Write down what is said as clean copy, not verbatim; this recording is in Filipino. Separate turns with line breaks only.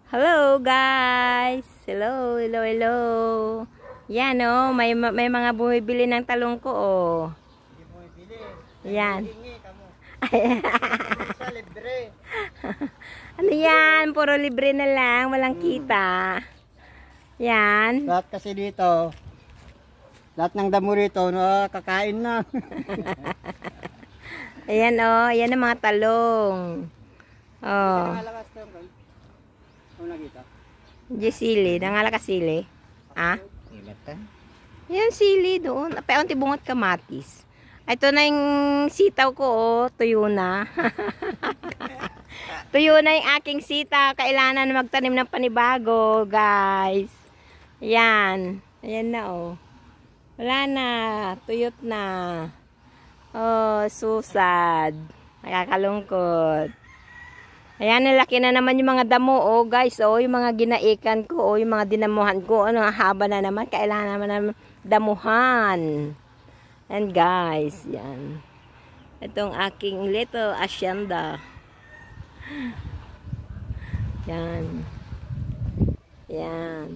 Hello guys! Hello, hello, hello. Yan oh, may mga bumibili ng talong ko oh.
Hindi bumibili.
Yan.
Hihingi kamo. Sa libre.
Ano yan? Puro libre na lang, walang kita. Yan.
Lahat kasi dito, lahat ng damo rito, kakain na.
Ayan oh, ayan ang mga talong. Oh.
Nangalakas to yung kung nakita.
Sili, nangala ka sili. Ah?
Ilatan.
Yan sili doon. Paunti bungot kamatis. Ito na yung sitaw ko oh, tuyo na. Tuyo na yung aking sitaw. Kailangan magtanim ng panibago, guys. Yan. Ayan na oh. Wala na. Tuyot na. Oh, susad. Nakakalungkot. Ayan, nalaki na naman yung mga damo, oh guys, oh, yung mga ginaikan ko, oh, yung mga dinamuhan ko, ano, haba na naman, kailangan naman ng damuhan. And guys, yan. Itong aking little asyenda. Yan. Yan.